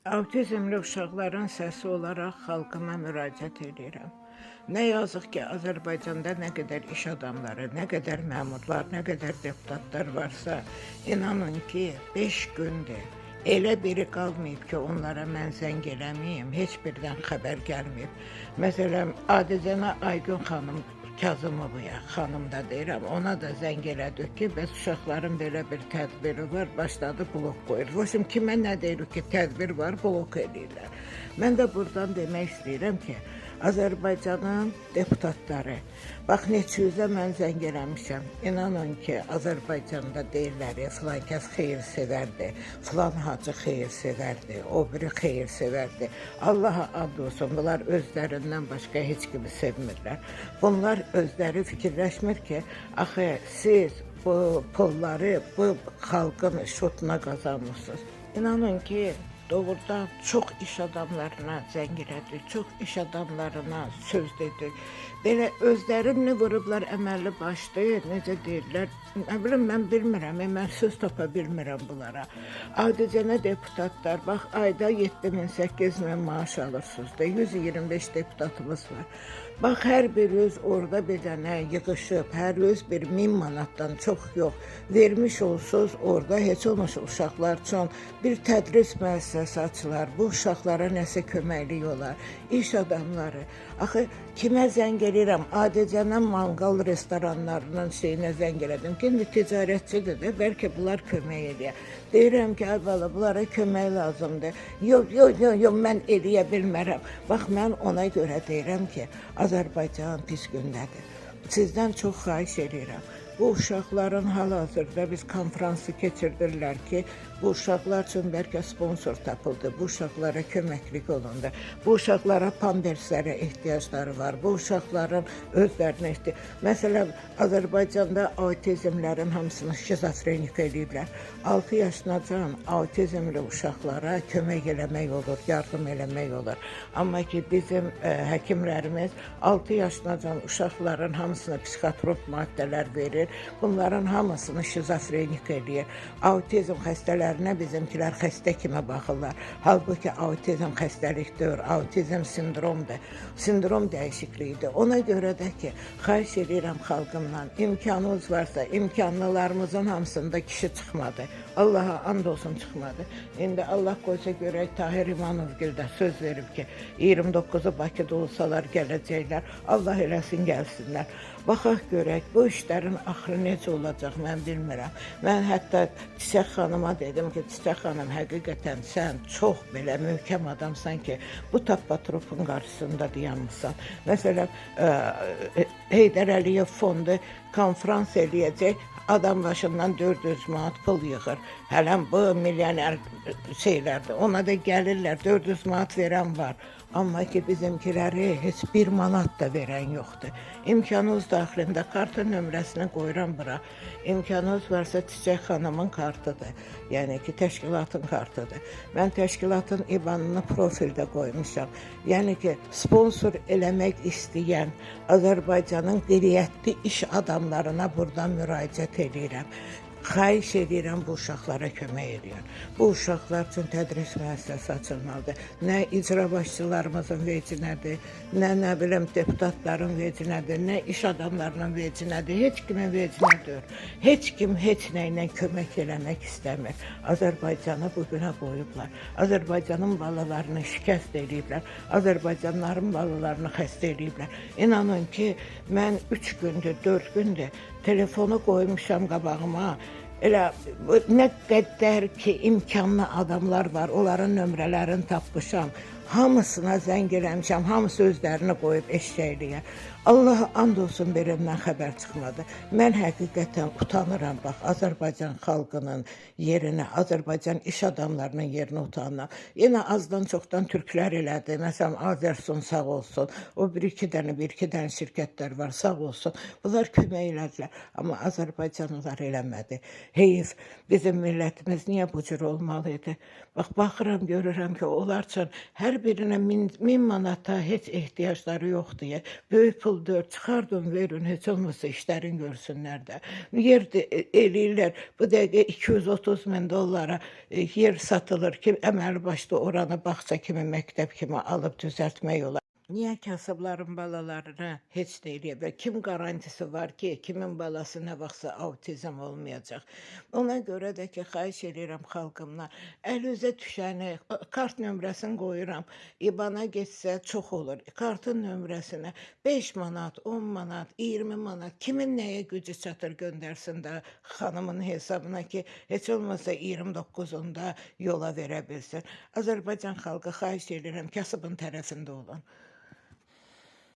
Avtizmli uşaqların səsi olaraq xalqıma müraciət edirəm. Nə yazıq ki, Azərbaycanda nə qədər iş adamları, nə qədər məmurlar, nə qədər deputatlar varsa, inanın ki, 5 gündür. Elə biri qalmayıb ki, onlara mən zəng eləməyim, heç birdən xəbər gəlməyib. Məsələn, adicənə Aygün xanım Kazımovuya, xanım da deyirəm, ona da zəng elədik ki, bəs uşaqların belə bir tədbiri var, başladı blok qoyur. Başım kimə nə deyir ki, tədbir var, blok edirlər. Mən də buradan demək istəyirəm ki, Azərbaycanın deputatları, bax neçə yüzə mən zəng eləmişəm. İnanın ki, Azərbaycanda deyirlər, filan kəs xeyirsevərdir, filan hacı xeyirsevərdir, o biri xeyirsevərdir. Allaha and olsun, bunlar özlərindən başqa heç kimi sevmirlər. Bunlar özləri fikirləşmir ki, axı siz bu pulları bu xalqın şutuna qazanmışsınız. İnanın ki, doğrudan çox iş adamlarına zəng elədik, çox iş adamlarına söz dedik. Belə özlərini vurublar əməlli başlı, necə deyirlər, nə bilim, mən bilmirəm, mən söz tapa bilmirəm bunlara. Adicənə deputatlar, bax, ayda 7.000-8.000 maaş alırsınız da, 125 deputatımız var. Bax, hər biriniz orada bir dənə yığışıb, hər biriniz bir 1000 manatdan çox yox, vermiş olsunuz orada, heç olmuş uşaqlar üçün bir tədris müəssisəsi açılar, bu uşaqlara nəsə köməklik olar, iş adamları. Axı, kimə zəng eləyirəm, adicənə manqal restoranlarının şeyinə zəng elədim ki, ticarətçidir də, bəlkə bunlar kömək eləyər. Deyirəm ki, əvvəla, bunlara kömək lazımdır. Yox, mən eləyə bilmərəm. Bax, mən ona görə deyirəm ki, Azərbaycan pis gündədir. Sizdən çox xahiş edirəm. Bu uşaqların hal-hazırda biz konfransı keçirdirlər ki, bu uşaqlar üçün bəlkə sponsor tapıldı, bu uşaqlara köməklik olundu, bu uşaqlara pamperslərə ehtiyacları var, bu uşaqların özlərinə Məsələn, Azərbaycanda autizmlərin hamısını şizofrenik eləyiblər. 6 yaşınacan autizmli uşaqlara kömək eləmək olur, yardım eləmək olur. Amma ki, bizim həkimlərimiz 6 yaşınacan uşaqların hamısına psixotrop maddələr verir, bunların hamısını şizofrenik eləyir. Autizm xəstələrinə bizimkilər xəstə kimi baxırlar. Halbuki autizm xəstəlikdir, autizm sindromdur, sindrom dəyişikliyidir. Ona görə də ki, xahiş edirəm xalqımdan, imkanınız varsa, imkanlılarımızın hamısında kişi çıxmadı. Allaha and olsun çıxmadı. İndi Allah qoysa görək, Tahir İmanovgil də söz verib ki, 29'u Bakıda olsalar gələcəklər, Allah eləsin gəlsinlər. Baxaq görək, bu işlərin axırı necə olacaq, mən bilmirəm. Mən hətta Çiçək xanıma dedim ki, Çiçək xanım, həqiqətən sən çox belə möhkəm adamsan ki, bu tapatropun qarşısında dayanmışsan. Məsələn, Heydər Əliyev fondu konferans eləyəcək, adam başından 400 manat pul yığır. Hələm bu milyoner şeylərdir, ona da gəlirlər, 400 manat verən var. Amma ki, bizimkiləri heç 1 manat da verən yoxdur. İmkanınız daxilində kartı nömrəsini qoyuram bura. İmkanınız varsa Çiçək xanımın kartıdır. Yəni ki, təşkilatın kartıdır. Mən təşkilatın IBAN-ını profildə qoymuşam. Yəni ki, sponsor eləmək istəyən Azərbaycanın qeyriyyətli iş adamlarına buradan müraciət edirəm. Xahiş edirəm, bu uşaqlara kömək edir. Bu uşaqlar üçün tədris müəssisəsi açılmalıdır. Nə icra başçılarımızın vecinədir, nə bilim deputatların vecinədir, nə iş adamlarının vecinədir, heç kimin vecinədir. Heç kim heç nə ilə kömək eləmək istəmir. Azərbaycanı bugünə qoyublar. Azərbaycanın balalarını şikəst ediblər. Azərbaycanların balalarını xəstə ediblər. İnanın ki, mən 3 gündür, 4 gündür telefonu qoymuşam qabağıma. Elə nə qədər ki, imkanlı adamlar var, onların nömrələrini tapmışam. Hamısına zəng eləmişəm, hamısı özlərini qoyub eşşəkliyə. Allaha and olsun berimdən xəbər çıxmadı. Mən həqiqətən utanıram, bax, Azərbaycan xalqının yerinə, Azərbaycan iş adamlarının yerinə utanıram. Yenə azdan çoxdan türklər elədi, məsələn, Azərsun sağ olsun, o bir-iki dənə şirkətlər var, sağ olsun. Bunlar kömək elədilər, amma Azərbaycanlılar eləmədi. Heyif, bizim millətimiz niyə bu cür olmalıydı? Bax, baxıram, görürəm ki, onlar üçün hər birinə 1000 manata heç ehtiyacları yoxdur. Böyük pul puldur, çıxardın, verin, heç olmasa işlərin görsünlər də. Yer eləyirlər, bu dəqiqə 230 min dollara yer satılır ki, əməli başda oranı bağça kimi, məktəb kimi alıb düzəltmək olar. Niyə kasıbların balalarına heç nə eləyə bilər? Kim qarantisi var ki, kimin balası nə vaxtsa autizm olmayacaq? Ona görə də ki, xahiş edirəm xalqımdan, əl üzə düşəni, kart nömrəsini qoyuram, İBAN-a getsə çox olur. Kartın nömrəsinə 5 manat, 10 manat, 20 manat, kimin nəyə gücü çatır göndərsin də xanımın hesabına ki, heç olmasa 29-unda yola verə bilsin. Azərbaycan xalqı xahiş edirəm, kasıbın tərəfində olun.